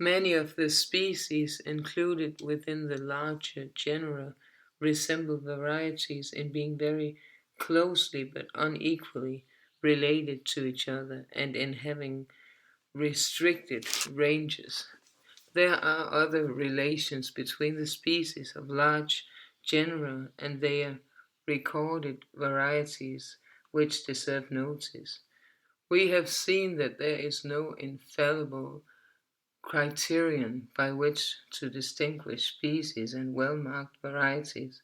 Many of the species included within the larger genera resemble varieties in being very closely but unequally related to each other and in having restricted ranges. There are other relations between the species of large genera and their recorded varieties which deserve notice. We have seen that there is no infallible criterion by which to distinguish species and well-marked varieties,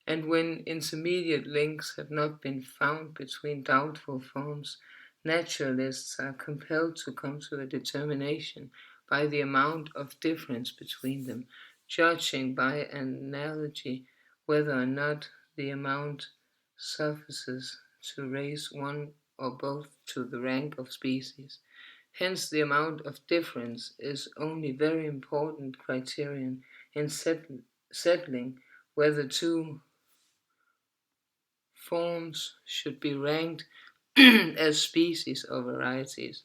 and when intermediate links have not been found between doubtful forms, naturalists are compelled to come to a determination by the amount of difference between them, judging by analogy whether or not the amount suffices to raise one or both to the rank of species. Hence, the amount of difference is only very important criterion in settling whether two forms should be ranked as species or varieties.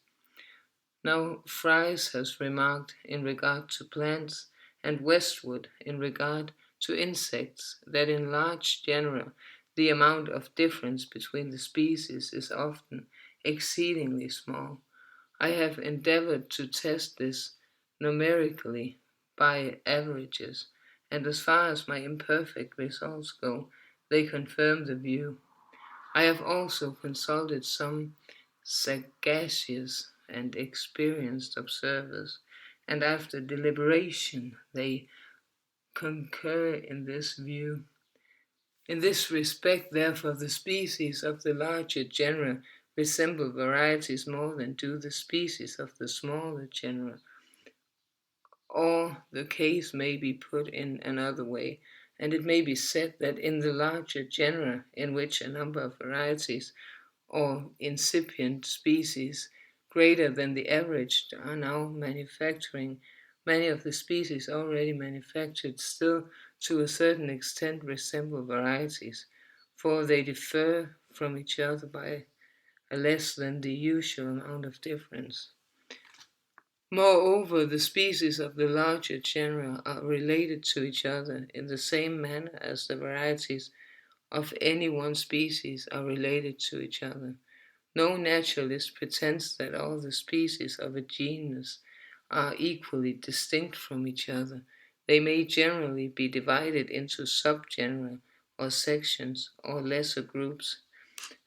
Now, Fries has remarked in regard to plants, and Westwood in regard to insects, that in large genera the amount of difference between the species is often exceedingly small. I have endeavored to test this numerically by averages, and as far as my imperfect results go, they confirm the view. I have also consulted some sagacious and experienced observers, and after deliberation they concur in this view. In this respect, therefore, the species of the larger genera resemble varieties more than do the species of the smaller genera. Or the case may be put in another way, and it may be said that in the larger genera, in which a number of varieties or incipient species greater than the average are now manufacturing, many of the species already manufactured still to a certain extent resemble varieties, for they differ from each other by a less than the usual amount of difference. Moreover, the species of the larger genera are related to each other in the same manner as the varieties of any one species are related to each other. No naturalist pretends that all the species of a genus are equally distinct from each other. They may generally be divided into subgenera or sections or lesser groups.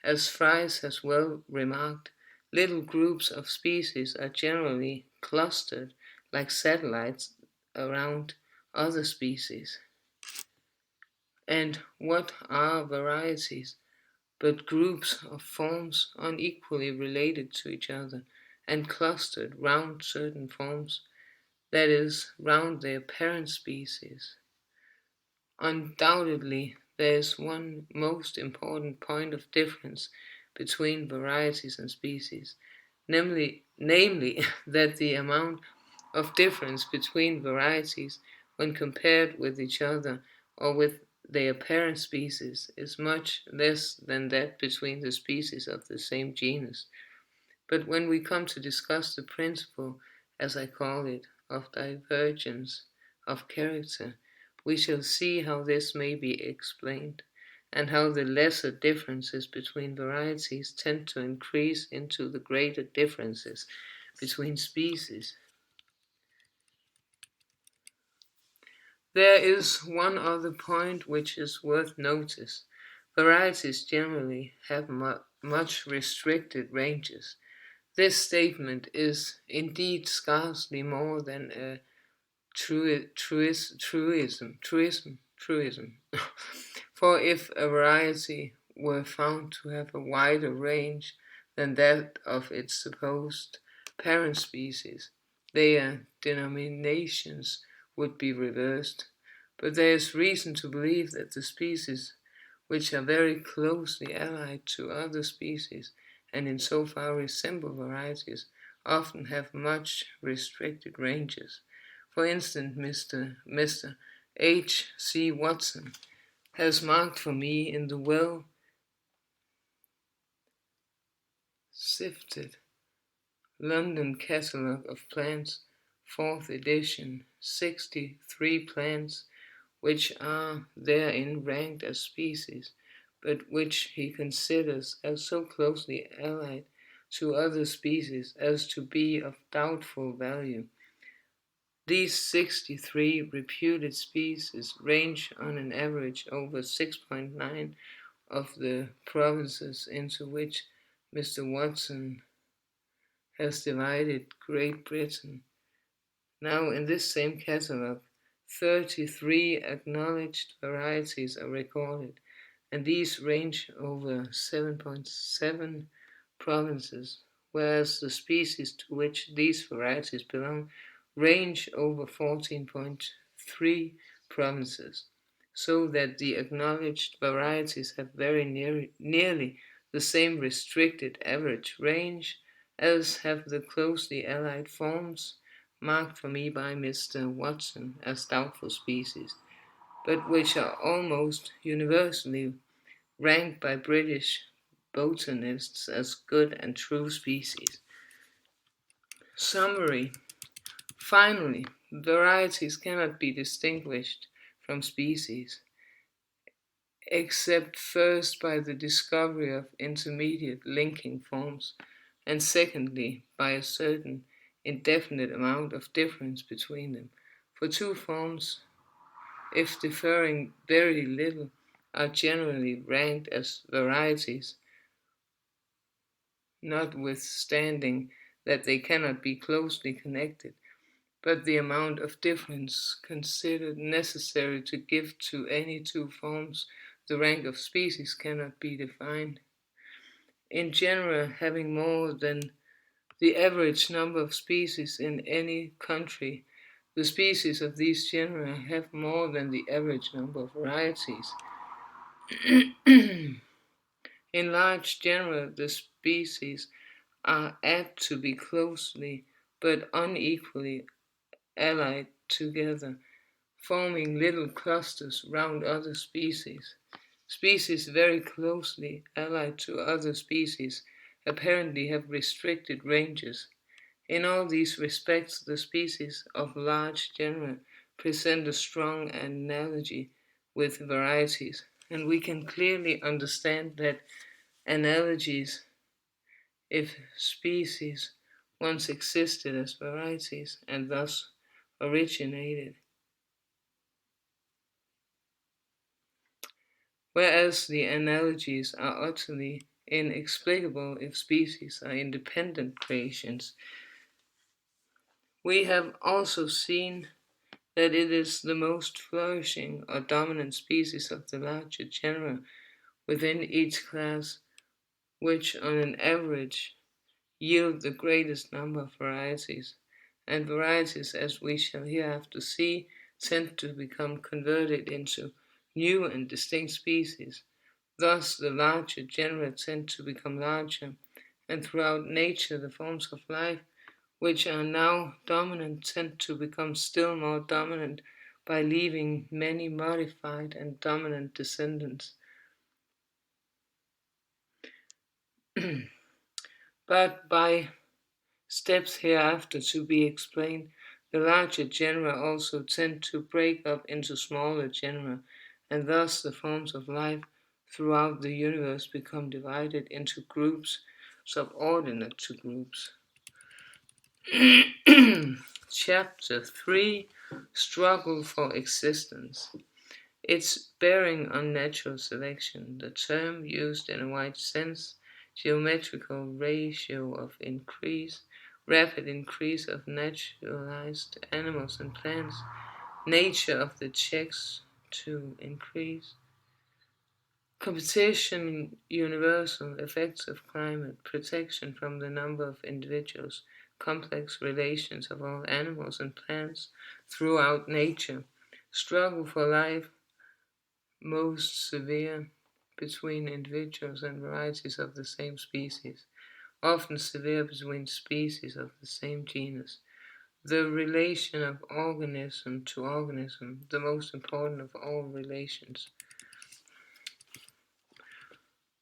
As Fries has well remarked, little groups of species are generally clustered like satellites around other species. And what are varieties but groups of forms unequally related to each other and clustered round certain forms, that is, round their parent species? Undoubtedly, there is one most important point of difference between varieties and species, namely that the amount of difference between varieties when compared with each other or with their parent species is much less than that between the species of the same genus. But when we come to discuss the principle, as I call it, of divergence of character, we shall see how this may be explained, and how the lesser differences between varieties tend to increase into the greater differences between species. There is one other point which is worth notice. Varieties generally have much restricted ranges. This statement is indeed scarcely more than a truism. For if a variety were found to have a wider range than that of its supposed parent species, their denominations would be reversed. But there is reason to believe that the species which are very closely allied to other species and in so far resemble varieties often have much restricted ranges. For instance, Mr. H. C. Watson has marked for me in the well sifted London Catalogue of Plants fourth edition, 63 plants which are therein ranked as species, but which he considers as so closely allied to other species as to be of doubtful value. These 63 reputed species range on an average over 6.9 of the provinces into which Mr. Watson has divided Great Britain. Now, in this same catalogue, 33 acknowledged varieties are recorded, and these range over 7.7 provinces, whereas the species to which these varieties belong range over 14.3 provinces, so that the acknowledged varieties have very nearly the same restricted average range as have the closely allied forms marked for me by Mr. Watson as doubtful species, but which are almost universally ranked by British botanists as good and true species. Summary. Finally, varieties cannot be distinguished from species, except first by the discovery of intermediate linking forms, and secondly by a certain indefinite amount of difference between them. For two forms, if differing very little, are generally ranked as varieties, notwithstanding that they cannot be closely connected, but the amount of difference considered necessary to give to any two forms the rank of species cannot be defined. In general, having more than the average number of species in any country, the species of these genera have more than the average number of varieties. In large genera, the species are apt to be closely but unequally allied together, forming little clusters round other species. Species very closely allied to other species apparently have restricted ranges. In all these respects, the species of large genera present a strong analogy with varieties, and we can clearly understand that analogies, if species once existed as varieties and thus originated, whereas the analogies are utterly inexplicable if species are independent creations. We have also seen that it is the most flourishing or dominant species of the larger genera within each class which on an average yield the greatest number of varieties, and varieties, as we shall hereafter see, tend to become converted into new and distinct species. Thus, the larger genera tend to become larger, and throughout nature, the forms of life which are now dominant tend to become still more dominant by leaving many modified and dominant descendants. But by steps hereafter to be explained, the larger genera also tend to break up into smaller genera, and thus the forms of life throughout the universe become divided into groups subordinate to groups. Chapter 3, Struggle for Existence. Its bearing on natural selection, the term used in a wide sense, geometrical ratio of increase, rapid increase of naturalized animals and plants, nature of the checks to increase, competition, universal effects of climate, protection from the number of individuals, complex relations of all animals and plants throughout nature, struggle for life, most severe between individuals and varieties of the same species, often severe between species of the same genus. The relation of organism to organism, the most important of all relations.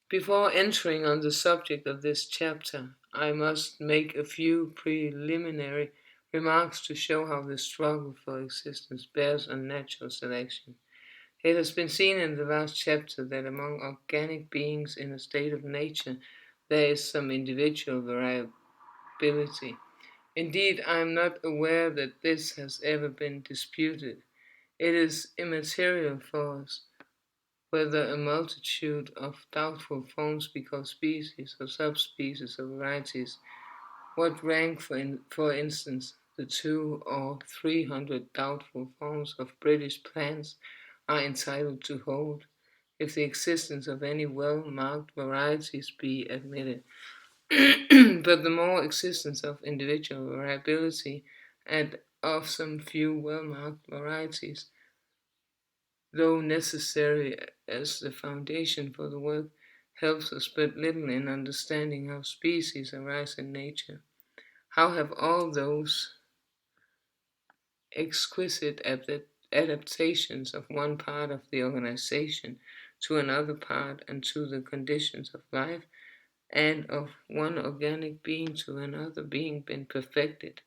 Before entering on the subject of this chapter, I must make a few preliminary remarks to show how the struggle for existence bears on natural selection. It has been seen in the last chapter that among organic beings in a state of nature there is some individual variability. Indeed, I am not aware that this has ever been disputed. It is immaterial for us whether a multitude of doubtful forms be called species or subspecies or varieties. What rank, for instance, the 200 or 300 doubtful forms of British plants are entitled to hold, if the existence of any well-marked varieties be admitted. But the more existence of individual variability and of some few well-marked varieties, though necessary as the foundation for the work, helps us but little in understanding how species arise in nature. How have all those exquisite adaptations of one part of the organization to another part and to the conditions of life, and of one organic being to another being been perfected?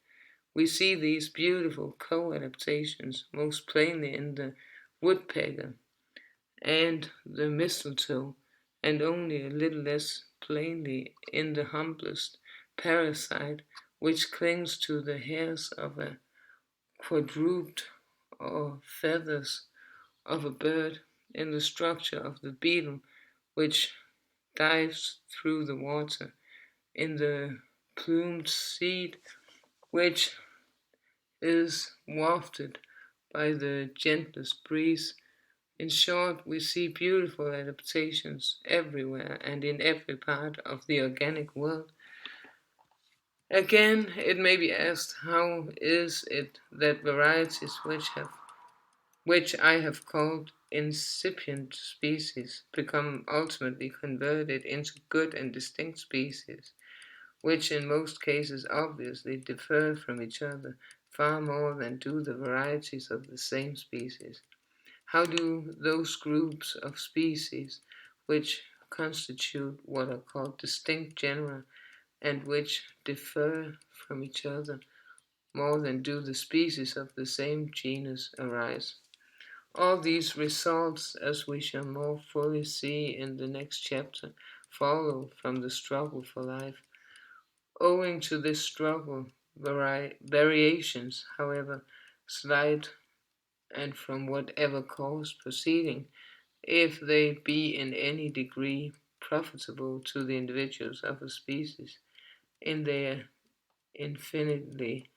We see these beautiful co-adaptations most plainly in the woodpecker and the mistletoe, and only a little less plainly in the humblest parasite which clings to the hairs of a quadruped or feathers of a bird, in the structure of the beetle which dives through the water, in the plumed seed which is wafted by the gentlest breeze. In short, we see beautiful adaptations everywhere and in every part of the organic world. Again, it may be asked, how is it that varieties which I have called incipient species become ultimately converted into good and distinct species, which in most cases obviously differ from each other far more than do the varieties of the same species? How do those groups of species which constitute what are called distinct genera and which differ from each other more than do the species of the same genus arise? All these results, as we shall more fully see in the next chapter, follow from the struggle for life. Owing to this struggle, variations, however slight and from whatever cause proceeding, if they be in any degree profitable to the individuals of a species in their infinitely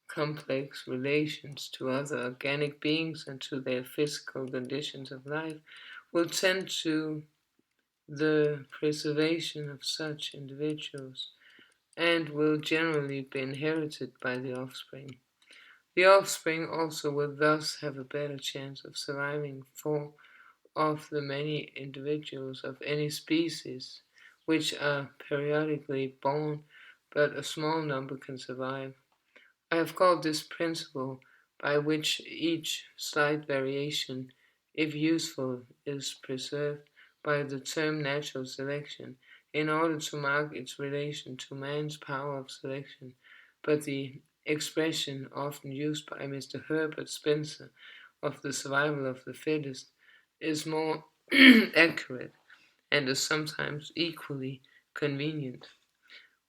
complex relations to other organic beings and to their physical conditions of life, will tend to the preservation of such individuals and will generally be inherited by the offspring. The offspring also will thus have a better chance of surviving, for of the many individuals of any species which are periodically born, but a small number can survive. I have called this principle by which each slight variation, if useful, is preserved, by the term natural selection, in order to mark its relation to man's power of selection. But the expression often used by Mr. Herbert Spencer of the survival of the fittest is more accurate and is sometimes equally convenient.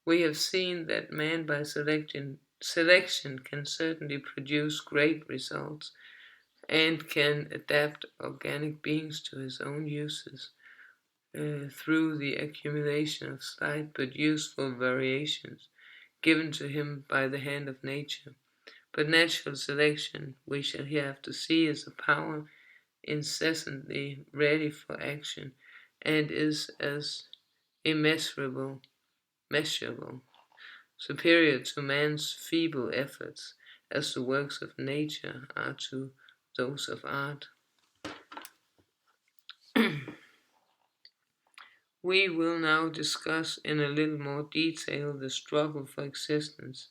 We have seen that man by selection can certainly produce great results and can adapt organic beings to his own uses through the accumulation of slight but useful variations given to him by the hand of nature. But natural selection, we shall hereafter see, is a power incessantly ready for action, and is as measurable, superior to man's feeble efforts as the works of nature are to those of art. We will now discuss in a little more detail the struggle for existence.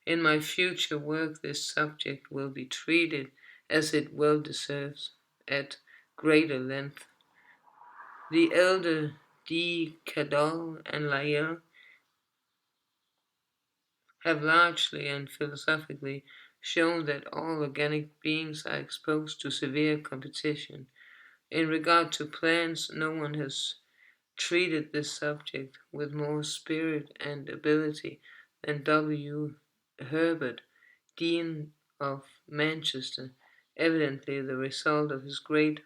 In my future work, this subject will be treated, as it well deserves, at greater length. The elder D. Cadell and Lyell have largely and philosophically shown that all organic beings are exposed to severe competition. In regard to plants, no one has treated this subject with more spirit and ability than W. Herbert, Dean of Manchester, evidently the result of his great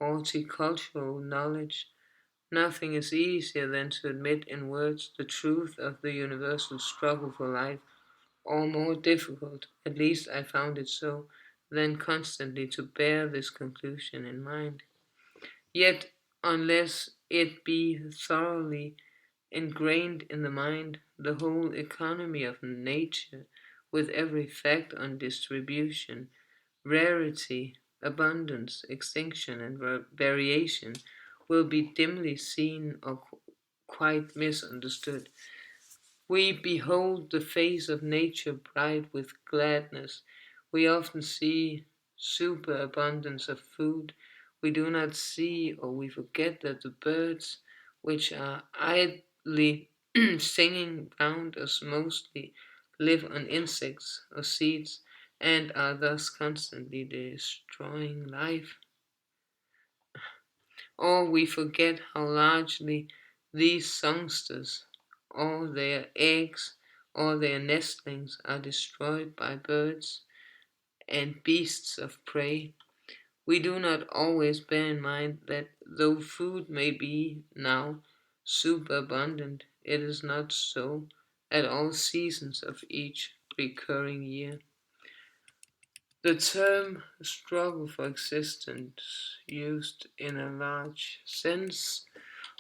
horticultural knowledge. Nothing is easier than to admit in words the truth of the universal struggle for life, or more difficult, at least I found it so, than constantly to bear this conclusion in mind. Yet, unless it be thoroughly ingrained in the mind, the whole economy of nature, with every fact on distribution, rarity, abundance, extinction, and variation, will be dimly seen or quite misunderstood. We behold the face of nature bright with gladness. We often see superabundance of food. We do not see or we forget that the birds, which are idly singing round us mostly, live on insects or seeds and are thus constantly destroying life. Or we forget how largely these songsters, all their eggs, all their nestlings are destroyed by birds and beasts of prey. We do not always bear in mind that though food may be now superabundant, it is not so at all seasons of each recurring year. The term struggle for existence, used in a large sense,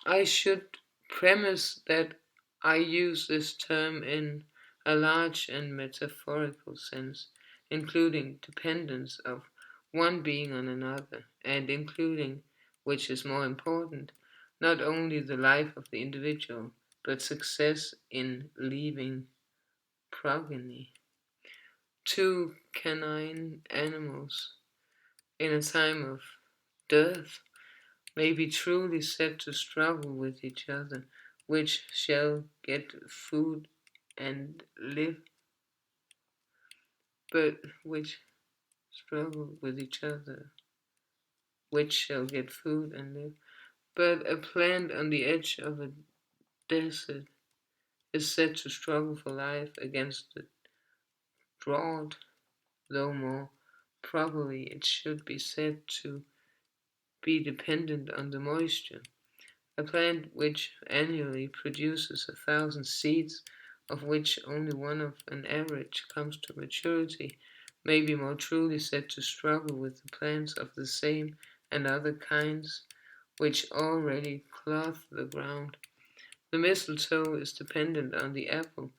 I should premise that I use this term in a large and metaphorical sense, including dependence of one being on another, and including, which is more important, not only the life of the individual, but success in leaving progeny. Two canine animals in a time of dearth may be truly said to struggle with each other, which shall get food and live, but which struggle with each other, which shall get food and live. But a plant on the edge of a desert is said to struggle for life against the drought, though more probably it should be said to be dependent on the moisture. A plant which annually produces 1,000 seeds, of which only one of an average comes to maturity, may be more truly said to struggle with the plants of the same and other kinds which already clothe the ground. The mistletoe is dependent on the apple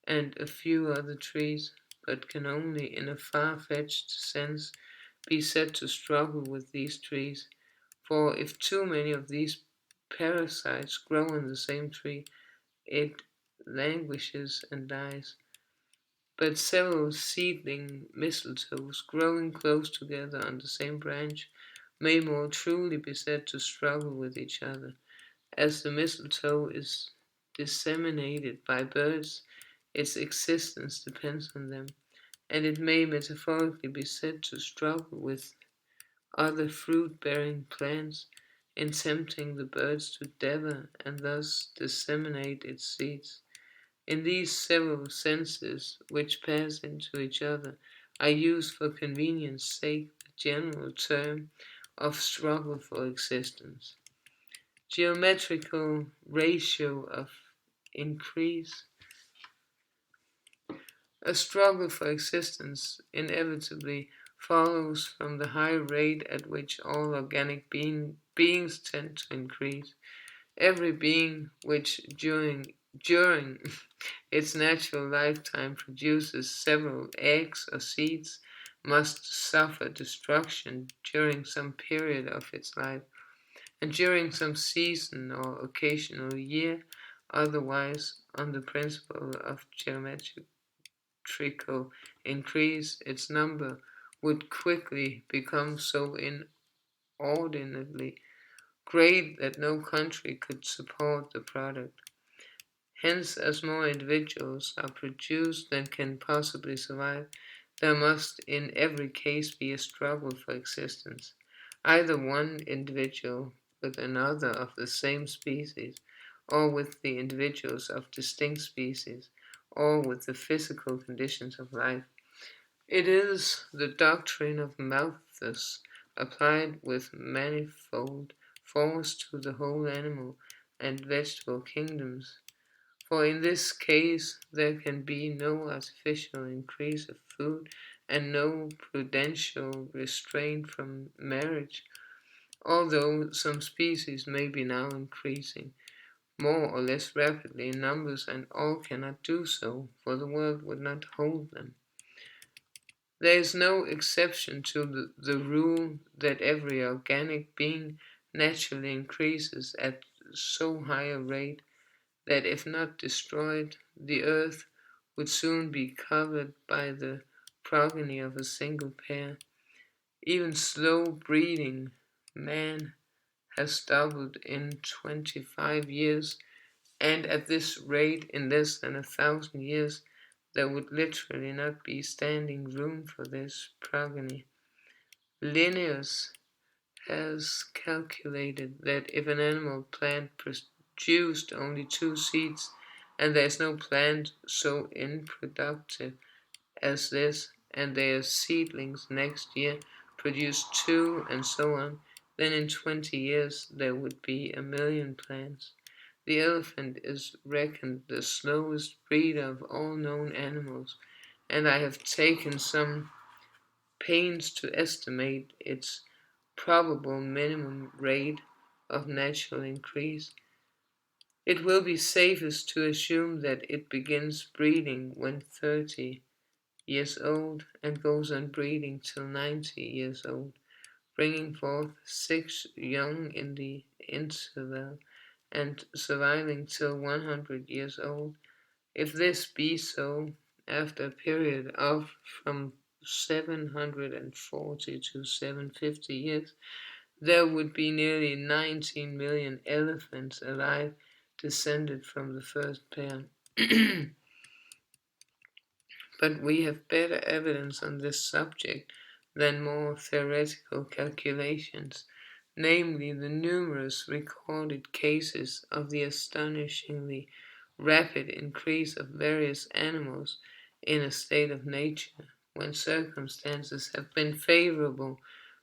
and a few other trees, but can only in a far-fetched sense be said to struggle with these trees, for if too many of these parasites grow on the same tree, it languishes and dies. But several seedling mistletoes growing close together on the same branch may more truly be said to struggle with each other. As the mistletoe is disseminated by birds, its existence depends on them, and it may metaphorically be said to struggle with other fruit-bearing plants in tempting the birds to devour and thus disseminate its seeds. In these several senses, which pass into each other, I use for convenience sake the general term of struggle for existence. Geometrical ratio of increase. A struggle for existence inevitably follows from the high rate at which all organic beings tend to increase. Every being which during its natural lifetime produces several eggs or seeds must suffer destruction during some period of its life, and during some season or occasional year, otherwise, on the principle of geometrical increase, its number would quickly become so inordinately great that no country could support the product. Hence, as more individuals are produced than can possibly survive, there must in every case be a struggle for existence. Either one individual with another of the same species, or with the individuals of distinct species, or with the physical conditions of life. It is the doctrine of Malthus applied with manifold force to the whole animal and vegetable kingdoms. For in this case there can be no artificial increase of food and no prudential restraint from marriage, although some species may be now increasing more or less rapidly in numbers, and all cannot do so, for the world would not hold them. There is no exception to the rule that every organic being naturally increases at so high a rate that if not destroyed, the earth would soon be covered by the progeny of a single pair. Even slow breeding, man has doubled in 25 years, and at this rate, in less than 1,000 years, there would literally not be standing room for this progeny. Linnaeus has calculated that if an animal plant produced only two seeds, and there is no plant so unproductive as this, and their seedlings next year produce two, and so on, then in 20 years there would be 1,000,000 plants. The elephant is reckoned the slowest breeder of all known animals, and I have taken some pains to estimate its probable minimum rate of natural increase. It will be safest to assume that it begins breeding when 30 years old and goes on breeding till 90 years old, bringing forth 6 young in the interval and surviving till 100 years old. If this be so, after a period of from 740 to 750 years, there would be nearly 19 million elephants alive, descended from the first pair. But we have better evidence on this subject than more theoretical calculations, namely the numerous recorded cases of the astonishingly rapid increase of various animals in a state of nature, when circumstances have been favorable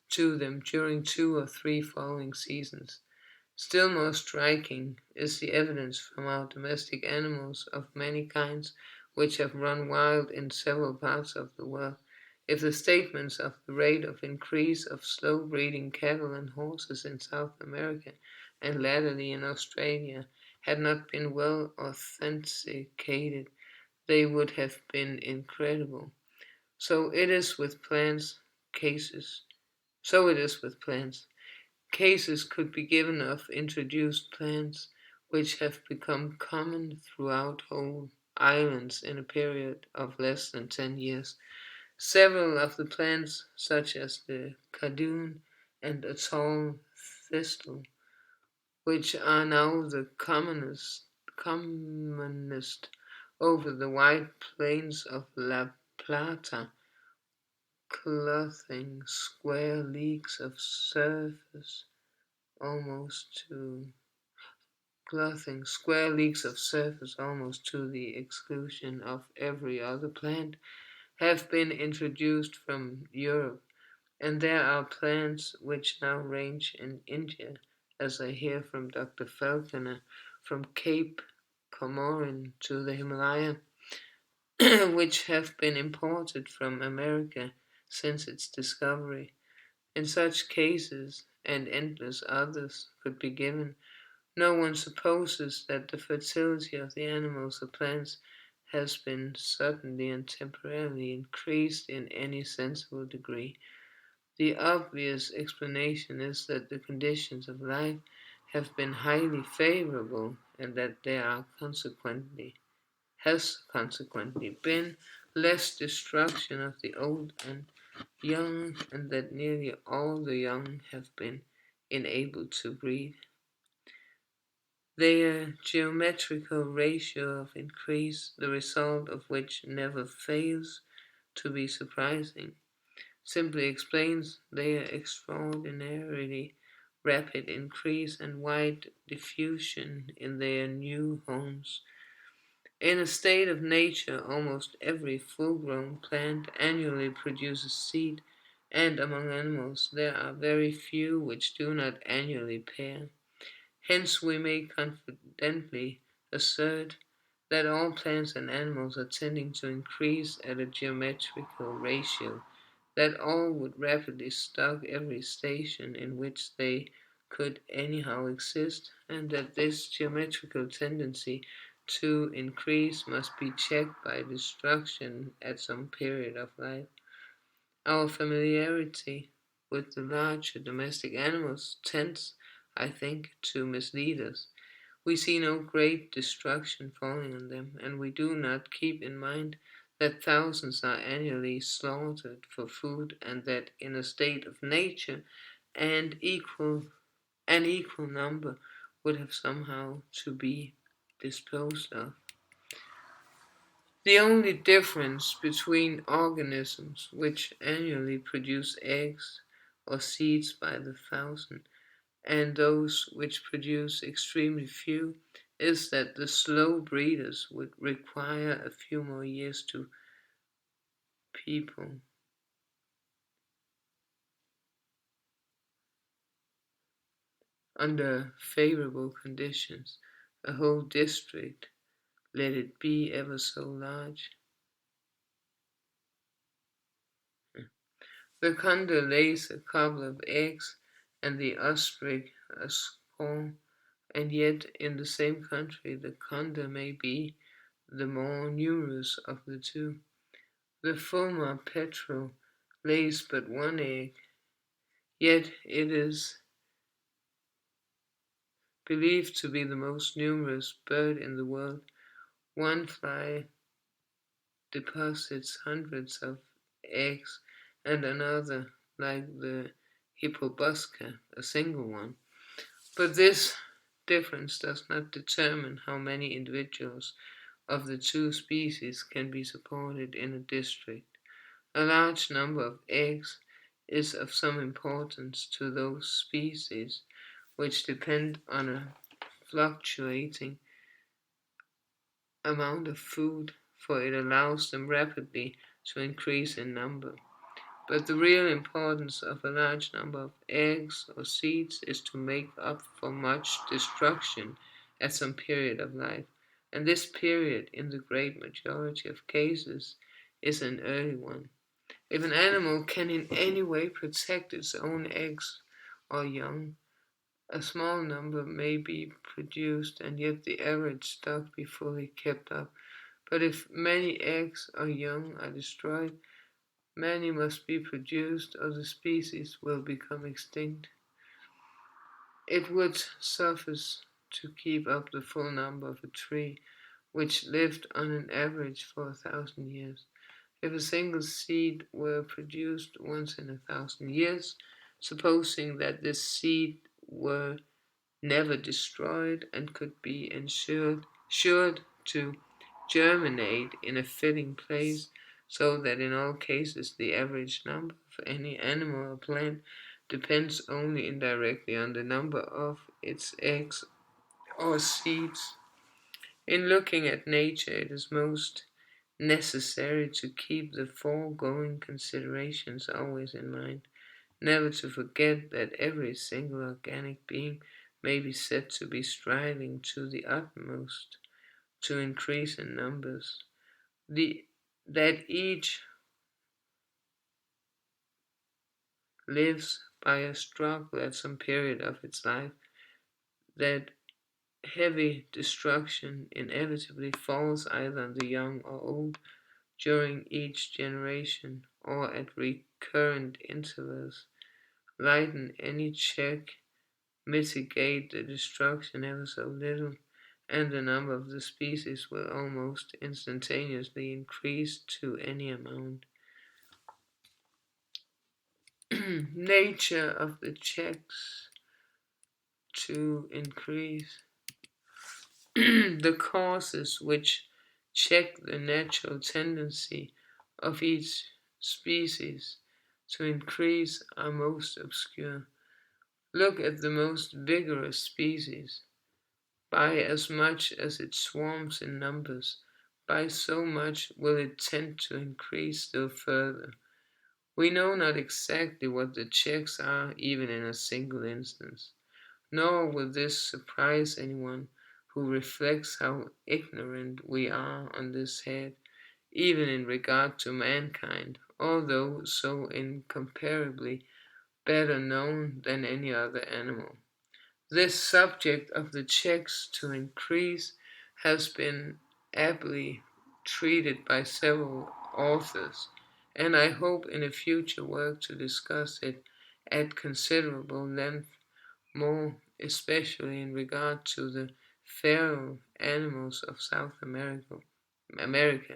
to them during 2 or 3 following seasons. Still more striking is the evidence from our domestic animals of many kinds which have run wild in several parts of the world. If the statements of the rate of increase of slow breeding cattle and horses in South America and latterly in Australia had not been well authenticated, they would have been incredible. So it is with plants cases. So it is with plants. Cases could be given of introduced plants which have become common throughout whole islands in a period of less than 10 years. Several of the plants, such as the cardoon and a tall thistle, which are now the commonest over the wide plains of La Plata, clothing square leagues of surface almost to almost to the exclusion of every other plant, have been introduced from Europe, and there are plants which now range in India, as I hear from Dr. Falconer, from Cape Comorin to the Himalaya, which have been imported from America since its discovery. In such cases, and endless others could be given, no one supposes that the fertility of the animals or plants has been suddenly and temporarily increased in any sensible degree. The obvious explanation is that the conditions of life have been highly favorable, and that there has consequently been less destruction of the old and young, and that nearly all the young have been enabled to breed. Their geometrical ratio of increase, the result of which never fails to be surprising, simply explains their extraordinarily rapid increase and wide diffusion in their new homes. In a state of nature, almost every full-grown plant annually produces seed, and among animals there are very few which do not annually pair. Hence we may confidently assert that all plants and animals are tending to increase at a geometrical ratio, that all would rapidly stock every station in which they could anyhow exist, and that this geometrical tendency to increase must be checked by destruction at some period of life. Our familiarity with the larger domestic animals tends, I think, to mislead us. We see no great destruction falling on them, and we do not keep in mind that thousands are annually slaughtered for food, and that in a state of nature and an equal number would have somehow to be disposed of. The only difference between organisms which annually produce eggs or seeds by the thousand and those which produce extremely few is that the slow breeders would require a few more years to people under favorable conditions a whole district, let it be ever so large. The condor lays a couple of eggs and the ostrich a score, and yet in the same country the condor may be the more numerous of the two. The fulmar petrel lays but one egg, yet it is believed to be the most numerous bird in the world. One fly deposits hundreds of eggs, and another, like the hippobusca, a single one. But this difference does not determine how many individuals of the two species can be supported in a district. A large number of eggs is of some importance to those species which depend on a fluctuating amount of food, for it allows them rapidly to increase in number. But the real importance of a large number of eggs or seeds is to make up for much destruction at some period of life, and this period, in the great majority of cases, is an early one. If an animal can in any way protect its own eggs or young, a small number may be produced and yet the average stock be fully kept up. But if many eggs or young are destroyed, many must be produced or the species will become extinct. It would suffice to keep up the full number of a tree, which lived on an average for 1,000 years. If a single seed were produced once in 1,000 years, supposing that this seed were never destroyed and could be ensured to germinate in a fitting place, so that in all cases the average number of any animal or plant depends only indirectly on the number of its eggs or seeds. In looking at nature, it is most necessary to keep the foregoing considerations always in mind, never to forget that every single organic being may be said to be striving to the utmost to increase in numbers, that each lives by a struggle at some period of its life, that heavy destruction inevitably falls either on the young or old during each generation or at recurrent intervals, lighten any check, mitigate the destruction ever so little, and the number of the species will almost instantaneously increase to any amount. Nature of the checks to increase. The causes which check the natural tendency of each species to increase are most obscure. Look at the most vigorous species. By as much as it swarms in numbers, by so much will it tend to increase still further. We know not exactly what the checks are even in a single instance, nor will this surprise anyone who reflects how ignorant we are on this head, even in regard to mankind, although so incomparably better known than any other animal. This subject of the checks to increase has been aptly treated by several authors, and I hope in a future work to discuss it at considerable length, more especially in regard to the feral animals of South America. America.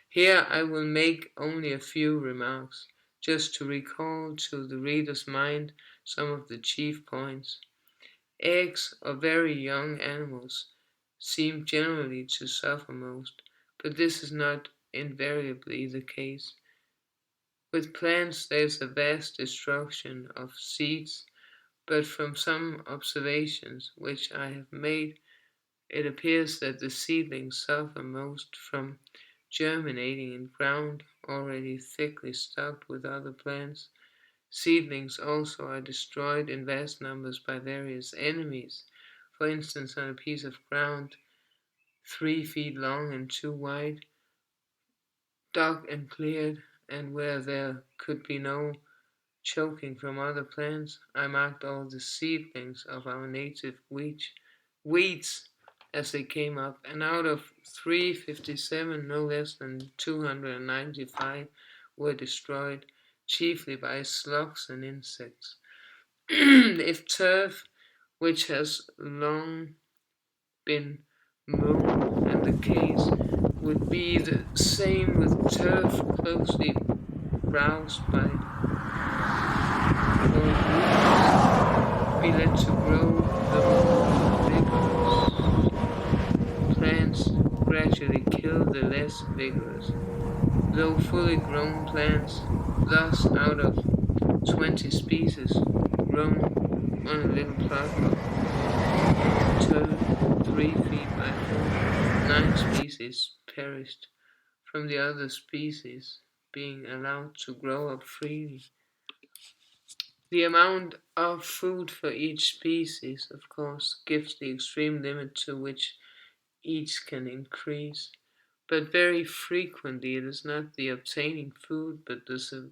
Here I will make only a few remarks, just to recall to the reader's mind some of the chief points. Eggs of very young animals seem generally to suffer most, but this is not invariably the case. With plants there is a vast destruction of seeds, but from some observations which I have made, it appears that the seedlings suffer most from germinating in ground already thickly stocked with other plants. Seedlings also are destroyed in vast numbers by various enemies. For instance, on a piece of ground 3 feet long and 2 wide, dug and cleared, and where there could be no choking from other plants, I marked all the seedlings of our native weeds as they came up, and out of 357, no less than 295 were destroyed, chiefly by slugs and insects. If turf, which has long been mown, and the case would be the same with turf closely browsed by old weeds, be led to grow, the more vigorous plants gradually kill the less vigorous, though fully grown plants. Thus, out of 20 species grown on a little plot of turf 3 feet by 4, 9 species perished from the other species being allowed to grow up freely. The amount of food for each species, of course, gives the extreme limit to which each can increase, but very frequently it is not the obtaining food but the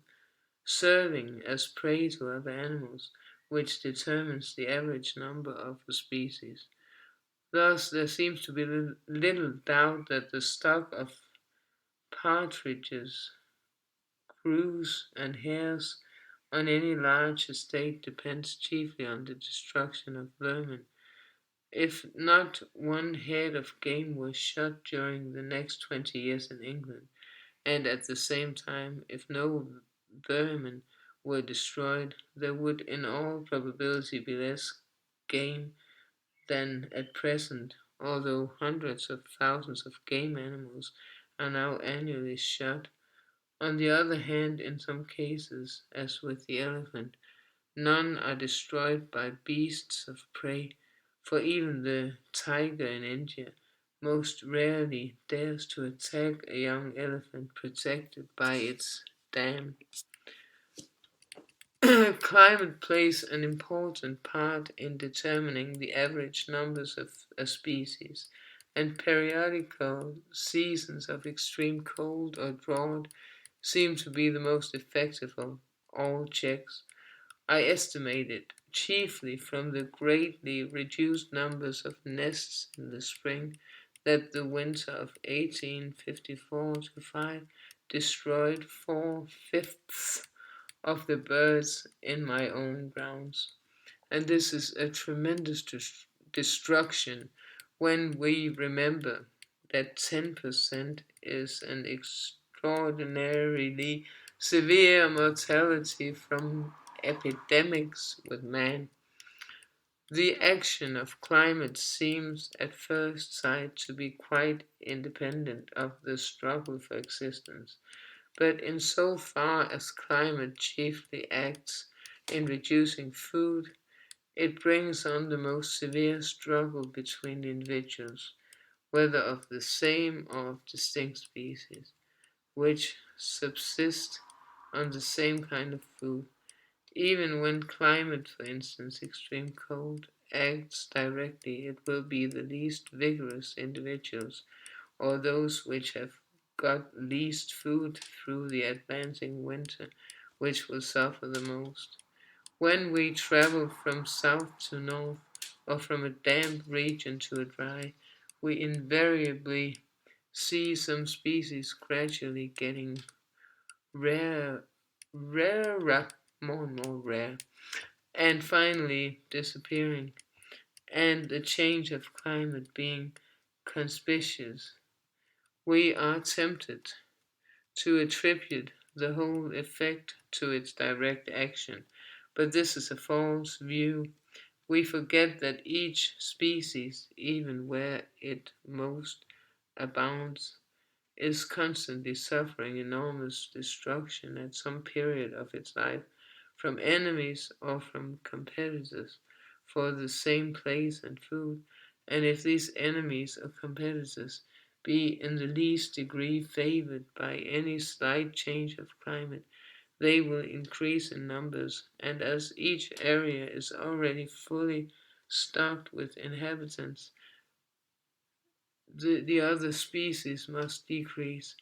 serving as prey to other animals which determines the average number of a species. Thus, there seems to be little doubt that the stock of partridges, crows, and hares on any large estate depends chiefly on the destruction of vermin. If not one head of game was shot during the next 20 years in England, and at the same time, if no vermin were destroyed, there would in all probability be less game than at present, although hundreds of thousands of game animals are now annually shot. On the other hand, in some cases, as with the elephant, none are destroyed by beasts of prey, for even the tiger in India most rarely dares to attack a young elephant protected by its dam. Climate plays an important part in determining the average numbers of a species, and periodical seasons of extreme cold or drought seem to be the most effective of all checks. I estimate it chiefly from the greatly reduced numbers of nests in the spring that the winter of 1854 to 5 destroyed 4/5 of the birds in my own grounds. And this is a tremendous destruction when we remember that 10% is an extraordinarily severe mortality from epidemics with man. The action of climate seems at first sight to be quite independent of the struggle for existence, but in so far as climate chiefly acts in reducing food, it brings on the most severe struggle between individuals, whether of the same or of distinct species, which subsist on the same kind of food. Even when climate, for instance, extreme cold, acts directly, it will be the least vigorous individuals, or those which have got least food through the advancing winter, which will suffer the most. When we travel from south to north, or from a damp region to a dry, we invariably see some species gradually getting rare, rarer, more and more rare, and finally disappearing, and the change of climate being conspicuous. We are tempted to attribute the whole effect to its direct action, but this is a false view. We forget that each species, even where it most abounds, is constantly suffering enormous destruction at some period of its life from enemies or from competitors for the same place and food, and if these enemies or competitors be in the least degree favored by any slight change of climate, they will increase in numbers, and as each area is already fully stocked with inhabitants, the other species must decrease.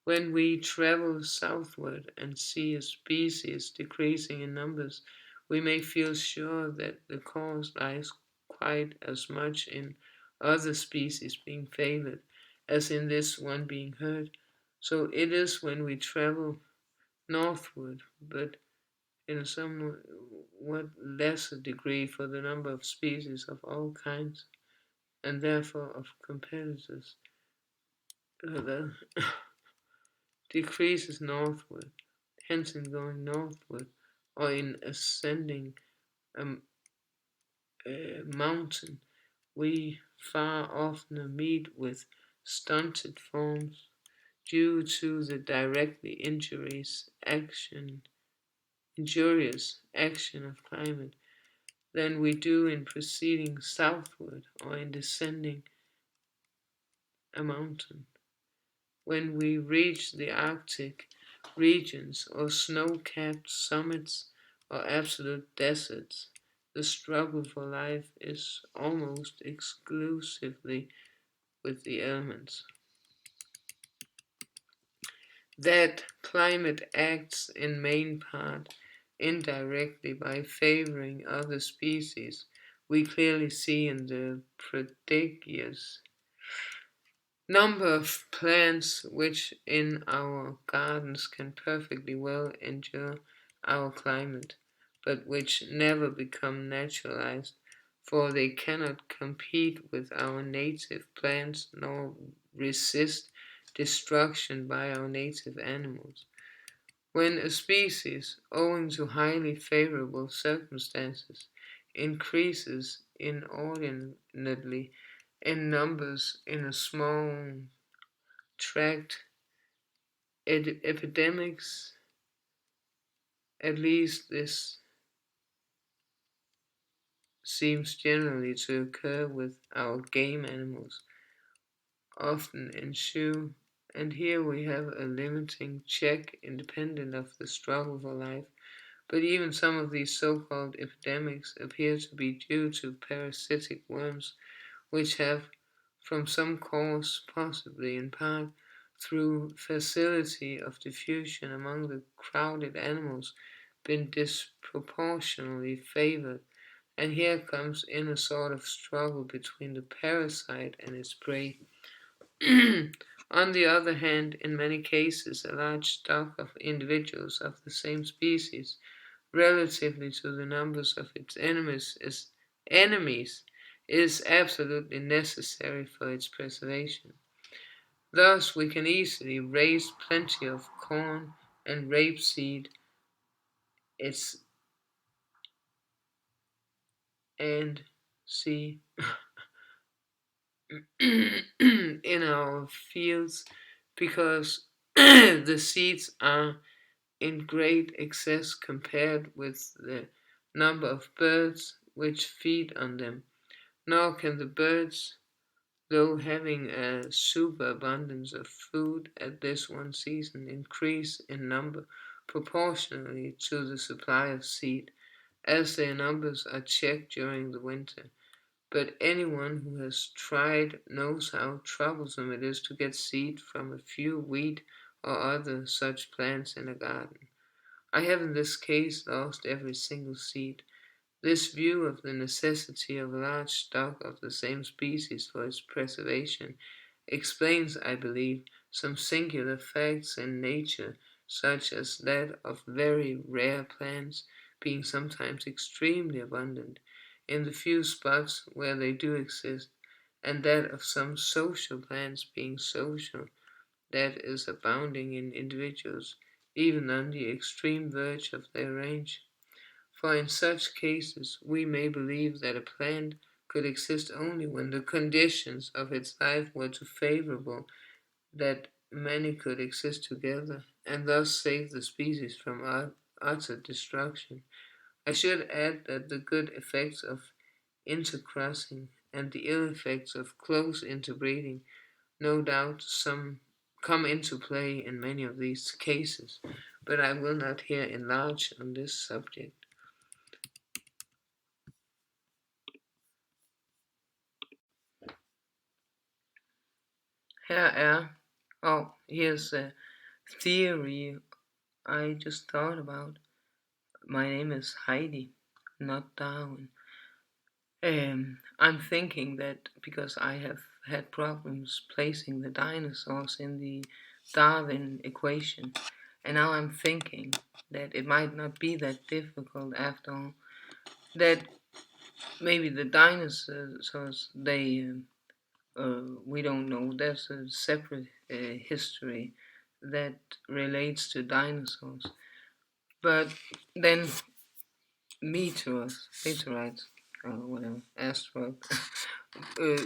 When we travel southward and see a species decreasing in numbers, we may feel sure that the cause lies quite as much in other species being favored as in this one being hurt. So it is when we travel northward, but in a somewhat lesser degree for the number of species of all kinds, and therefore of competitors. The decreases northward, hence in going northward or in ascending a mountain, we far oftener meet with stunted forms due to the directly injurious action of climate than we do in proceeding southward or in descending a mountain. When we reach the Arctic regions or snow-capped summits or absolute deserts, the struggle for life is almost exclusively with the elements. That climate acts in main part indirectly by favoring other species, we clearly see in the prodigious number of plants which in our gardens can perfectly well endure our climate, but which never become naturalized, for they cannot compete with our native plants nor resist destruction by our native animals. When a species, owing to highly favorable circumstances, increases inordinately in numbers in a small tract, epidemics, at least this seems generally to occur with our game animals, often ensue, and here we have a limiting check independent of the struggle for life. But even some of these so-called epidemics appear to be due to parasitic worms, which have, from some cause, possibly in part through facility of diffusion among the crowded animals, been disproportionately favored. And here comes in a sort of struggle between the parasite and its prey. On the other hand, in many cases, a large stock of individuals of the same species, relatively to the numbers of its enemies, is absolutely necessary for its preservation. Thus, we can easily raise plenty of corn and rapeseed, its and see in our fields because the seeds are in great excess compared with the number of birds which feed on them. Nor can the birds, though having a superabundance of food at this one season, increase in number proportionally to the supply of seed, as their numbers are checked during the winter. But anyone who has tried knows how troublesome it is to get seed from a few wheat or other such plants in a garden. I have in this case lost every single seed. This view of the necessity of a large stock of the same species for its preservation explains, I believe, some singular facts in nature, such as that of very rare plants being sometimes extremely abundant in the few spots where they do exist, and that of some social plants being social, that is, abounding in individuals, even on the extreme verge of their range. For in such cases we may believe that a plant could exist only when the conditions of its life were too favorable that many could exist together, and thus save the species from utter destruction. I should add that the good effects of intercrossing and the ill effects of close interbreeding no doubt some come into play in many of these cases, but I will not here enlarge on this subject. Here's a theory I just thought about. My name is Heidi, not Darwin. I'm thinking that because I have had problems placing the dinosaurs in the Darwin equation, and now I'm thinking that it might not be that difficult after all. That maybe the dinosaurs, we don't know. There's a separate history that relates to dinosaurs. But then meteorites, or whatever, asteroids, uh,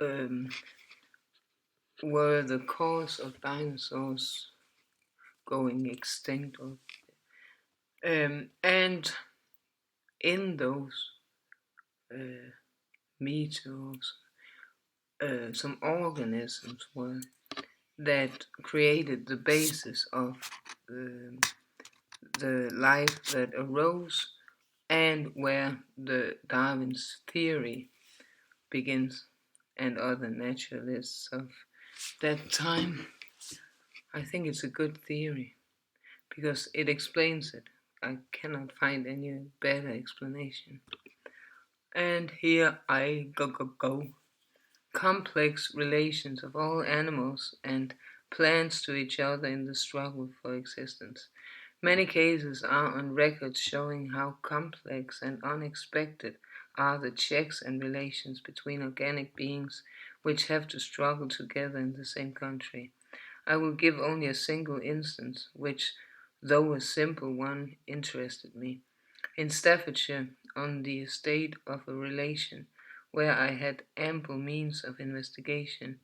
um, were the cause of dinosaurs going extinct. And in those uh, meteors, some organisms were that created the basis of um, the life that arose and where the Darwin's theory begins, and other naturalists of that time. I think it's a good theory because it explains it. I cannot find any better explanation. And here I go. Complex relations of all animals and plants to each other in the struggle for existence. Many cases are on record showing how complex and unexpected are the checks and relations between organic beings which have to struggle together in the same country. I will give only a single instance, which, though a simple one, interested me. In Staffordshire, on the estate of a relation, where I had ample means of investigation,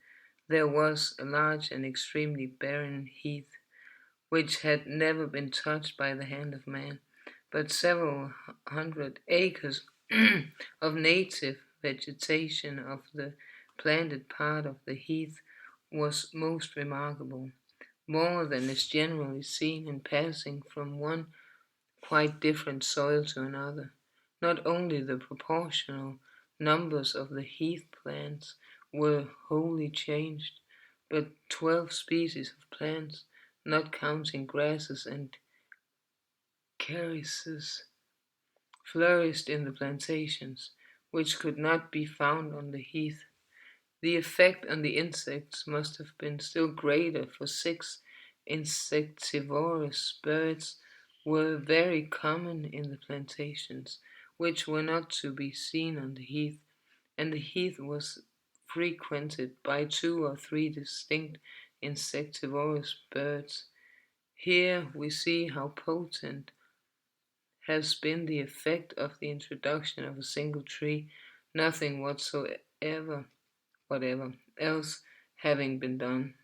there was a large and extremely barren heath, which had never been touched by the hand of man, but several hundred acres of native vegetation of the planted part of the heath was most remarkable, more than is generally seen in passing from one quite different soil to another. Not only the proportional numbers of the heath plants were wholly changed, but 12 species of plants, not counting grasses and carices, flourished in the plantations, which could not be found on the heath. The effect on the insects must have been still greater, for 6 insectivorous birds were very common in the plantations, which were not to be seen on the heath, and the heath was frequented by 2 or 3 distinct insectivorous birds. Here we see how potent has been the effect of the introduction of a single tree, nothing whatever else having been done,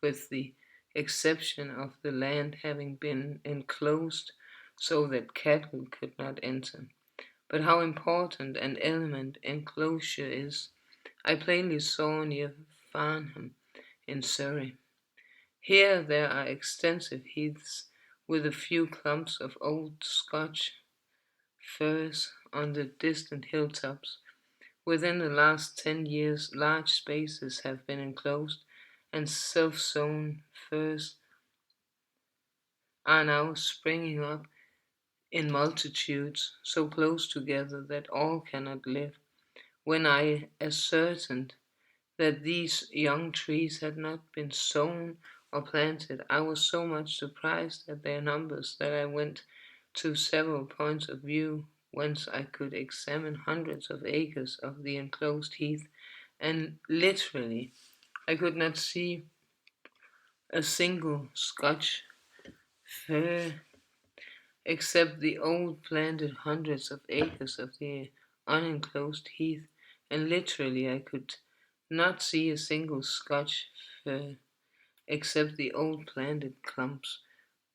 with the exception of the land having been enclosed so that cattle could not enter. But how important an element enclosure is, I plainly saw near Farnham in Surrey. Here there are extensive heaths with a few clumps of old Scotch firs on the distant hilltops. Within the last 10 years, large spaces have been enclosed, and self-sown firs are now springing up in multitudes so close together that all cannot live. When I ascertained that these young trees had not been sown or planted, I was so much surprised at their numbers that I went to several points of view whence I could examine hundreds of acres of the enclosed heath, and literally I could not see a single Scotch fir except the old planted hundreds of acres of the unenclosed heath, and literally I could not see a single Scotch fir except the old planted clumps.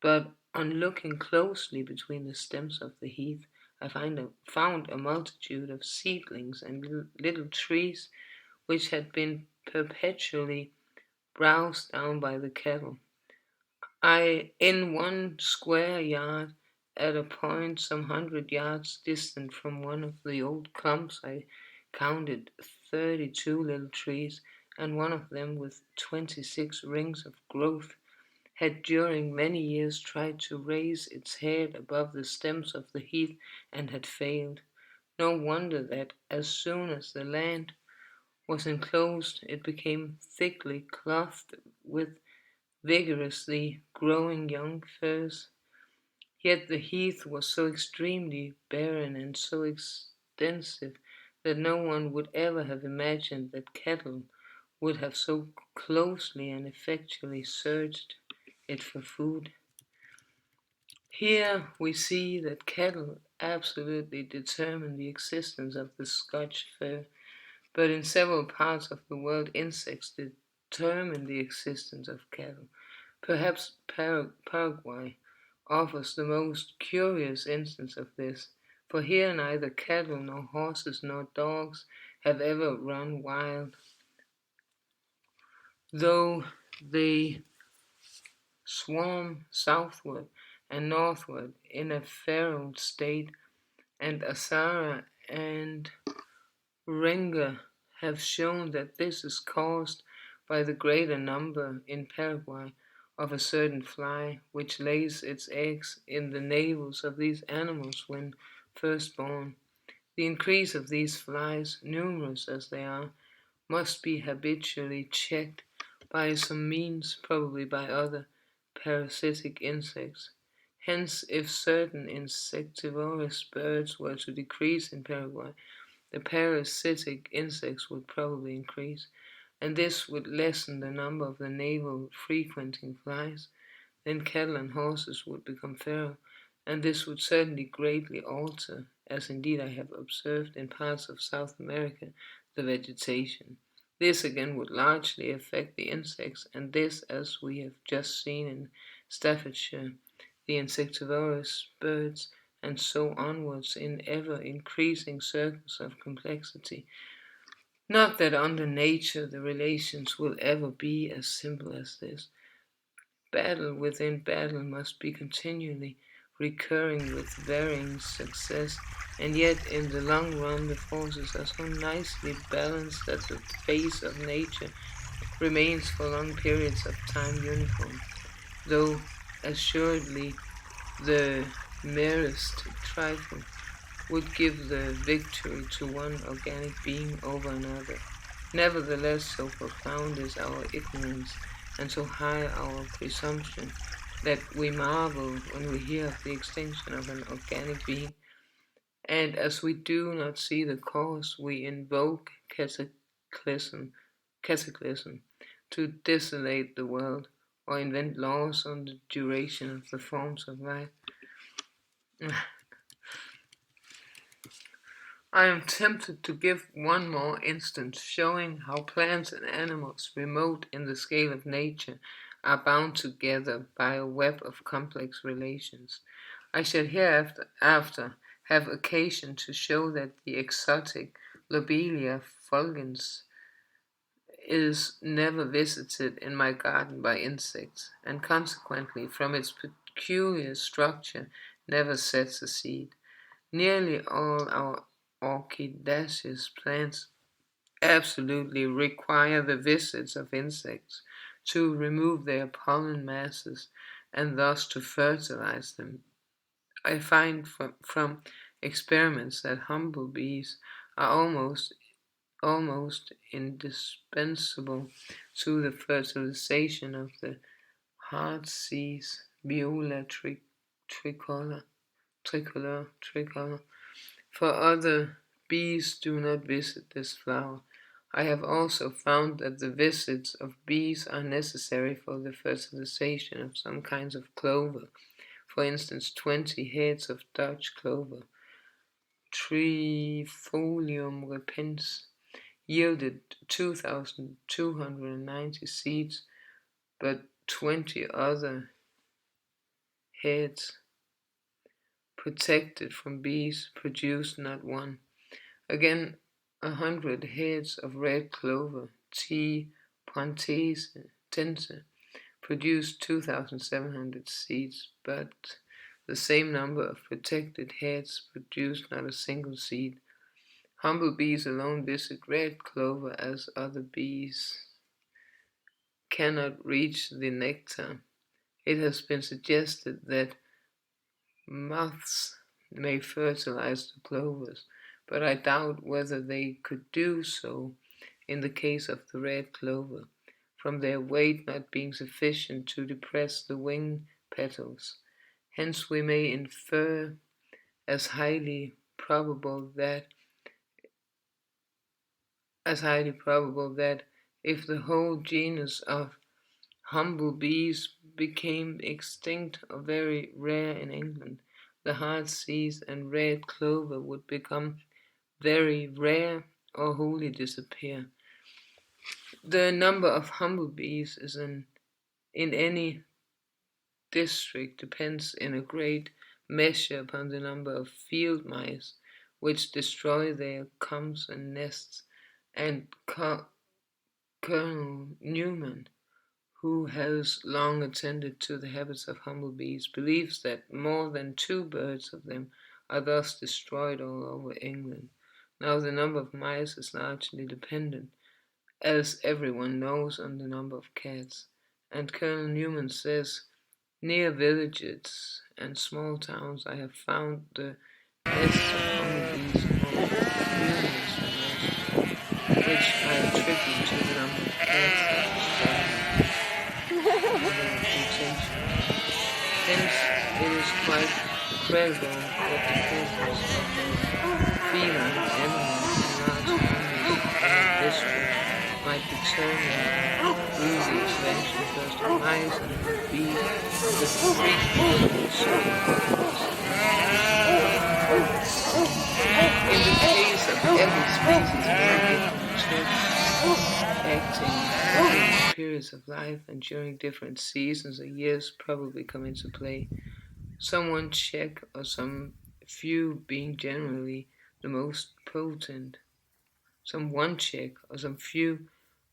But on looking closely between the stems of the heath, I found a multitude of seedlings and little trees which had been perpetually browsed down by the cattle. In one square yard, at a point some 100 yards distant from one of the old clumps, I counted 32 little trees, and one of them with 26 rings of growth had during many years tried to raise its head above the stems of the heath and had failed. No wonder that as soon as the land was enclosed it became thickly clothed with vigorously growing young firs. Yet the heath was so extremely barren and so extensive that no one would ever have imagined that cattle would have so closely and effectually searched it for food. Here we see that cattle absolutely determine the existence of the Scotch fir, but in several parts of the world insects determine the existence of cattle. Perhaps Paraguay offers the most curious instance of this, for here neither cattle nor horses nor dogs have ever run wild, though they swarm southward and northward in a feral state, and Asara and Renger have shown that this is caused by the greater number in Paraguay of a certain fly which lays its eggs in the navels of these animals when first born. The increase of these flies, numerous as they are, must be habitually checked by some means, probably by other parasitic insects. Hence, if certain insectivorous birds were to decrease in Paraguay, the parasitic insects would probably increase, and this would lessen the number of the navel frequenting flies. Then cattle and horses would become feral, and this would certainly greatly alter, as indeed I have observed in parts of South America, the vegetation. This again would largely affect the insects, and this, as we have just seen in Staffordshire, the insectivorous birds, and so onwards in ever increasing circles of complexity. Not that under nature the relations will ever be as simple as this. Battle within battle must be continually recurring with varying success, and yet in the long run the forces are so nicely balanced that the face of nature remains for long periods of time uniform, though assuredly the merest trifle would give the victory to one organic being over another. Nevertheless, so profound is our ignorance and so high our presumption that we marvel when we hear of the extinction of an organic being, and as we do not see the cause, we invoke cataclysm to desolate the world, or invent laws on the duration of the forms of life. I am tempted to give one more instance showing how plants and animals remote in the scale of nature are bound together by a web of complex relations. I shall hereafter have occasion to show that the exotic Lobelia fulgens is never visited in my garden by insects, and consequently, from its peculiar structure, never sets a seed. Nearly all our orchidaceous plants absolutely require the visits of insects to remove their pollen masses and thus to fertilize them. I find from experiments that humble bees are almost indispensable to the fertilization of the heartsease Viola tricolor. For other bees do not visit this flower. I have also found that the visits of bees are necessary for the fertilization of some kinds of clover. For instance, 20 heads of Dutch clover, Trifolium repens, yielded 2,290 seeds, but 20 other heads protected from bees produced not one. Again, 100 heads of red clover, T. tense, produced 2,700 seeds, but the same number of protected heads produced not a single seed. Humble bees alone visit red clover as other bees cannot reach the nectar. It has been suggested that moths may fertilize the clovers, but I doubt whether they could do so in the case of the red clover, from their weight not being sufficient to depress the wing petals. Hence we may infer as highly probable that if the whole genus of humble bees became extinct or very rare in England, the heartsease and red clover would become very rare or wholly disappear. The number of humble bees in any district depends in a great measure upon the number of field mice which destroy their combs and nests, and Colonel Newman, who has long attended to the habits of humble bees, believes that more than 2 birds of them are thus destroyed all over England. Now, the number of mice is largely dependent, as everyone knows, on the number of cats, and Colonel Newman says, near villages and small towns I have found the nests of humblebees more numerous than elsewhere, which I attribute to the number of cats that destroy their plantations. Hence, it is quite credible that the presence of feline animals in large numbers in a district might determine through the expansion first of mice and then of bees the frequency of certain colonies in a district. In the case of every species, many different checks acting at different periods of life and during different seasons or years probably come into play. Some one check or some few being generally the most potent. Some one check or some few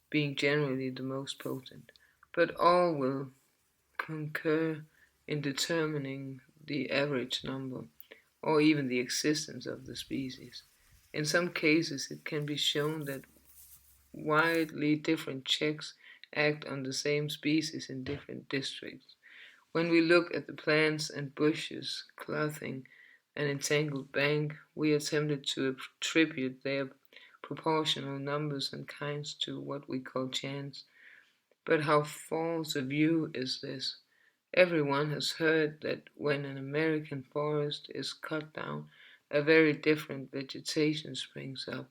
being generally the most potent. But all will concur in determining the average number, or even the existence of the species. In some cases, it can be shown that widely different checks act on the same species in different districts. When we look at the plants and bushes clothing an entangled bank, we are tempted to attribute their proportional numbers and kinds to what we call chance. But how false a view is this? Everyone has heard that when an American forest is cut down, a very different vegetation springs up.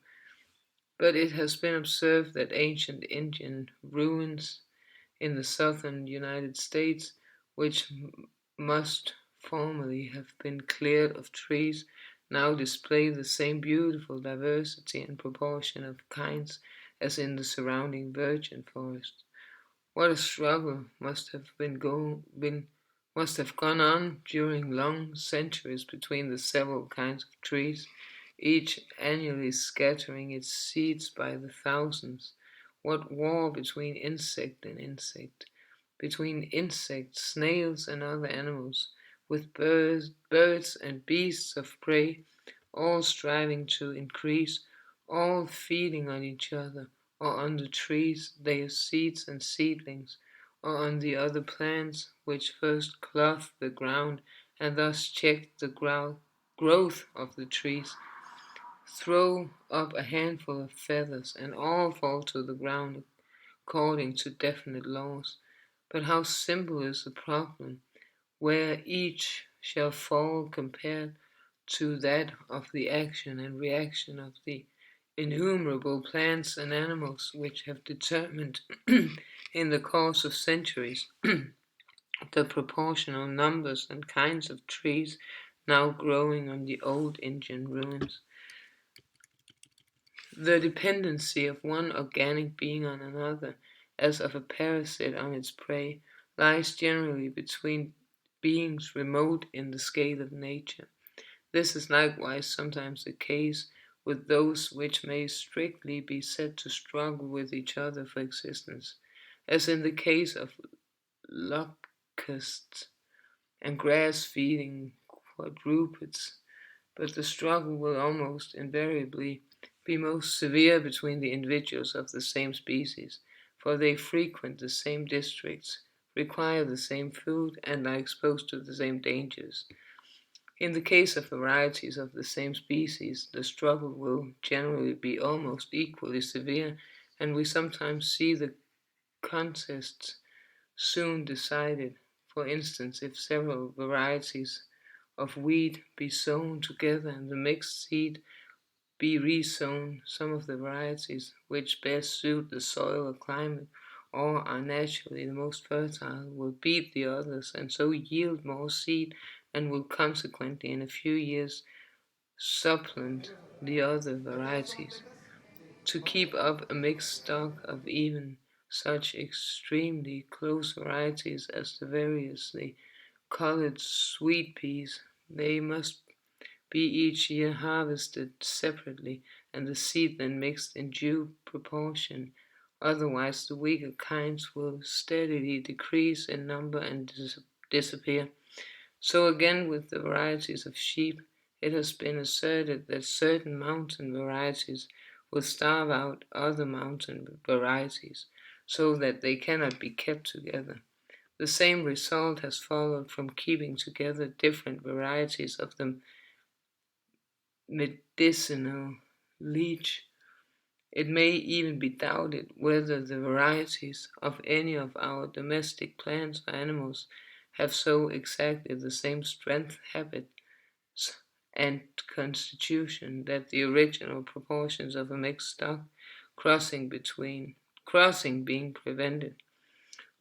But it has been observed that ancient Indian ruins in the southern United States, which must formerly have been cleared of trees, now display the same beautiful diversity and proportion of kinds as in the surrounding virgin forest. What a struggle must have gone on during long centuries between the several kinds of trees, each annually scattering its seeds by the thousands. What war between insect and insect, between insects, snails, and other animals, with birds and beasts of prey, all striving to increase, all feeding on each other, or on the trees, their seeds and seedlings, or on the other plants which first clothe the ground and thus check the growth of the trees. Throw up a handful of feathers, and all fall to the ground according to definite laws. But how simple is the problem, where each shall fall compared to that of the action and reaction of the innumerable plants and animals which have determined in the course of centuries the proportional numbers and kinds of trees now growing on the old Indian ruins. The dependency of one organic being on another, as of a parasite on its prey, lies generally between beings remote in the scale of nature. This is likewise sometimes the case with those which may strictly be said to struggle with each other for existence, as in the case of locusts and grass-feeding quadrupeds, but the struggle will almost invariably be most severe between the individuals of the same species, for they frequent the same districts, require the same food, and are exposed to the same dangers. In the case of varieties of the same species, the struggle will generally be almost equally severe, and we sometimes see the contests soon decided. For instance, if several varieties of wheat be sown together and the mixed seed be resown, some of the varieties which best suit the soil or climate or are naturally the most fertile will beat the others and so yield more seed and will consequently in a few years supplant the other varieties. To keep up a mixed stock of even such extremely close varieties as the variously colored sweet peas, they must be each year harvested separately and the seed then mixed in due proportion. Otherwise, the weaker kinds will steadily decrease in number and disappear. So again, with the varieties of sheep, it has been asserted that certain mountain varieties will starve out other mountain varieties, so that they cannot be kept together. The same result has followed from keeping together different varieties of the medicinal leech. It may even be doubted whether the varieties of any of our domestic plants or animals have so exactly the same strength, habits, and constitution that the original proportions of a mixed stock crossing being prevented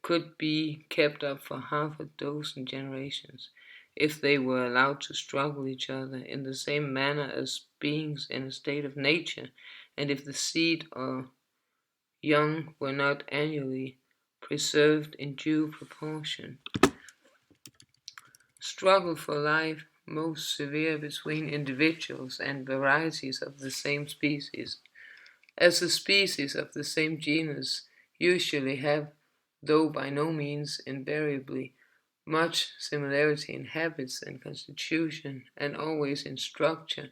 could be kept up for half a dozen generations if they were allowed to struggle each other in the same manner as beings in a state of nature, and if the seed or young were not annually preserved in due proportion. Struggle for life most severe between individuals and varieties of the same species, as the species of the same genus usually have, though by no means invariably, much similarity in habits and constitution, and always in structure.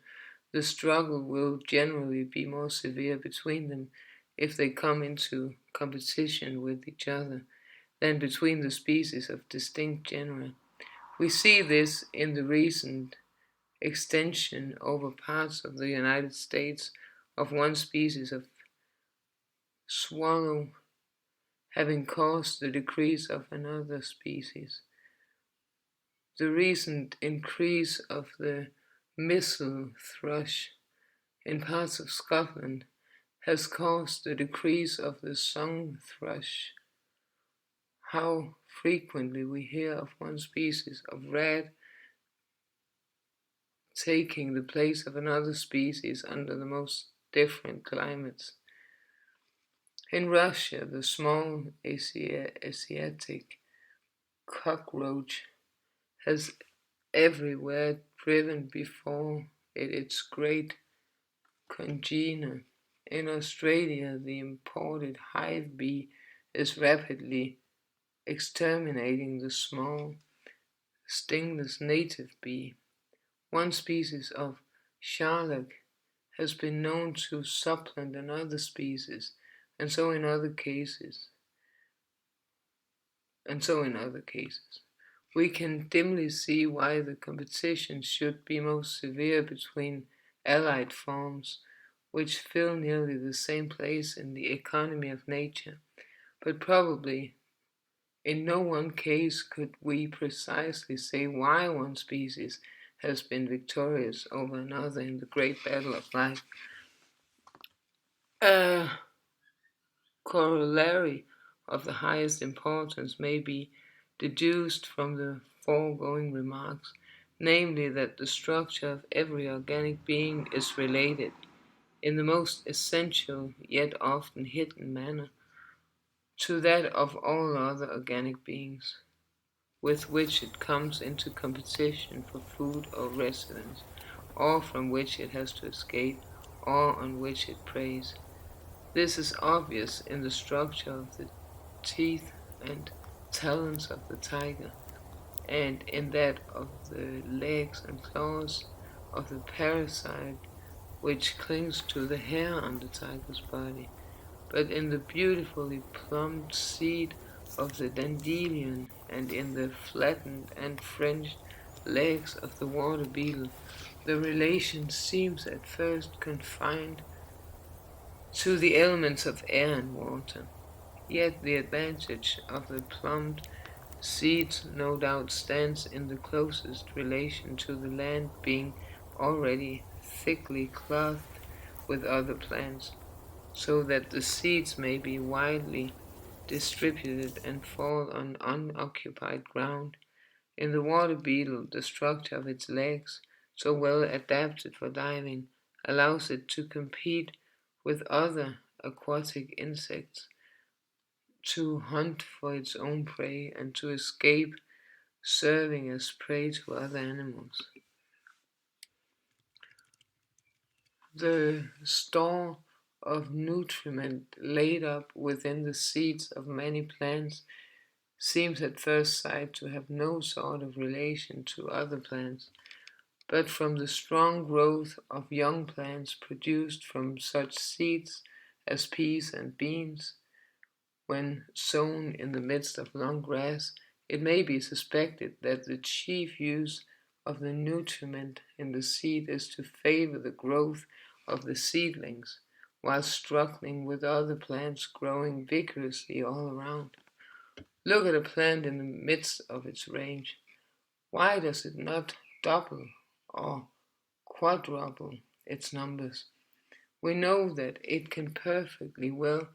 The struggle will generally be more severe between them if they come into competition with each other than between the species of distinct genera. We see this in the recent extension over parts of the United States of one species of swallow having caused the decrease of another species. The recent increase of the missel thrush in parts of Scotland has caused the decrease of the song thrush. How frequently we hear of one species of red taking the place of another species under the most different climates. In Russia, the small Asiatic cockroach has everywhere driven before it its great congener. In Australia, the imported hive bee is rapidly exterminating the small, stingless native bee. One species of charlock has been known to supplant another species, and so in other cases, We can dimly see why the competition should be most severe between allied forms, which fill nearly the same place in the economy of nature, but probably in no one case could we precisely say why one species has been victorious over another in the great battle of life. A corollary of the highest importance may be deduced from the foregoing remarks, namely that the structure of every organic being is related, in the most essential yet often hidden manner, to that of all other organic beings, with which it comes into competition for food or residence, or from which it has to escape, or on which it preys. This is obvious in the structure of the teeth and talons of the tiger, and in that of the legs and claws of the parasite which clings to the hair on the tiger's body, but in the beautifully plumed seed of the dandelion and in the flattened and fringed legs of the water beetle, the relation seems at first confined to the elements of air and water. Yet the advantage of the plumed seeds no doubt stands in the closest relation to the land being already thickly clothed with other plants, so that the seeds may be widely distributed and fall on unoccupied ground. In the water beetle, the structure of its legs, so well adapted for diving, allows it to compete with other aquatic insects, to hunt for its own prey, and to escape serving as prey to other animals. The store of nutriment laid up within the seeds of many plants seems at first sight to have no sort of relation to other plants, but from the strong growth of young plants produced from such seeds as peas and beans, when sown in the midst of long grass, it may be suspected that the chief use of the nutriment in the seed is to favor the growth of the seedlings, while struggling with other plants growing vigorously all around. Look at a plant in the midst of its range. Why does it not double or quadruple its numbers? We know that it can perfectly well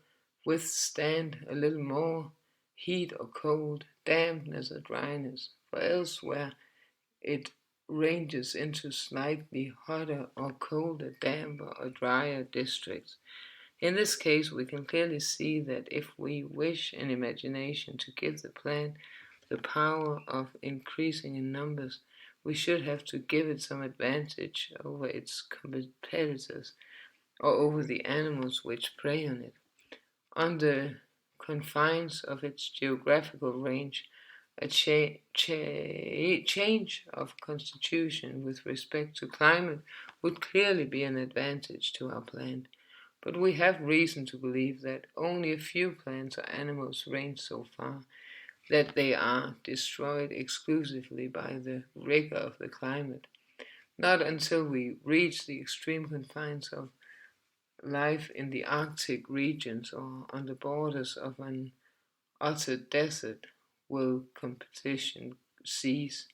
withstand a little more heat or cold, dampness or dryness, for elsewhere it ranges into slightly hotter or colder, damper or drier districts. In this case, we can clearly see that if we wish in imagination to give the plant the power of increasing in numbers, we should have to give it some advantage over its competitors or over the animals which prey on it. On the confines of its geographical range, a change of constitution with respect to climate would clearly be an advantage to our plant. But we have reason to believe that only a few plants or animals range so far, that they are destroyed exclusively by the rigor of the climate. Not until we reach the extreme confines of life in the Arctic regions or on the borders of an utter desert will competition cease.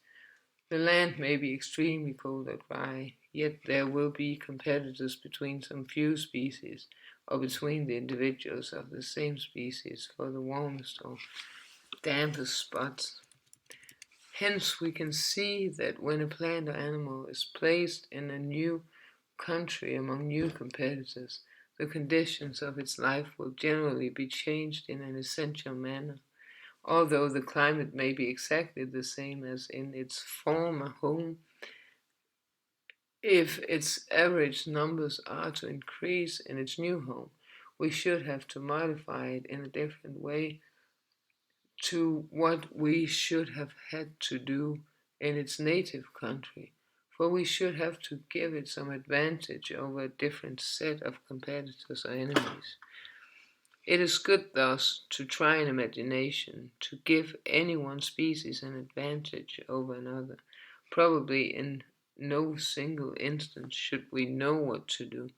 The land may be extremely cold or dry, yet there will be competitors between some few species or between the individuals of the same species for the warmest or dampest spots. Hence, we can see that when a plant or animal is placed in a new country among new competitors, the conditions of its life will generally be changed in an essential manner. Although the climate may be exactly the same as in its former home, if its average numbers are to increase in its new home, we should have to modify it in a different way to what we should have had to do in its native country, for we should have to give it some advantage over a different set of competitors or enemies. It is good thus to try in imagination to give any one species an advantage over another. Probably in no single instance should we know what to do.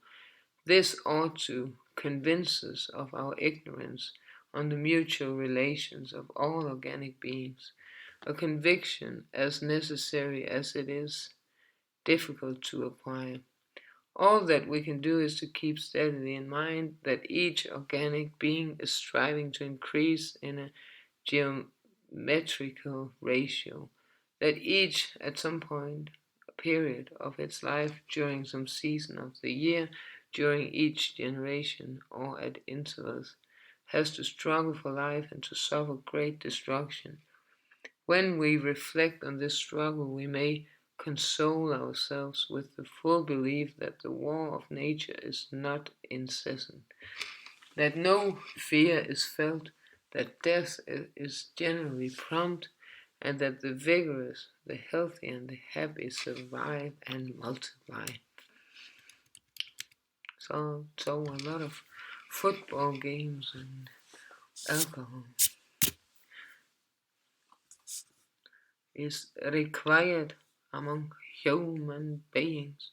This ought to convince us of our ignorance on the mutual relations of all organic beings, a conviction as necessary as it is difficult to acquire. All that we can do is to keep steadily in mind that each organic being is striving to increase in a geometrical ratio, that each at some point, a period of its life, during some season of the year, during each generation, or at intervals, has to struggle for life and to suffer great destruction. When we reflect on this struggle, we may console ourselves with the full belief that the war of nature is not incessant, that no fear is felt, that death is generally prompt, and that the vigorous, the healthy, and the happy survive and multiply. So a lot of football games and alcohol is required among human beings.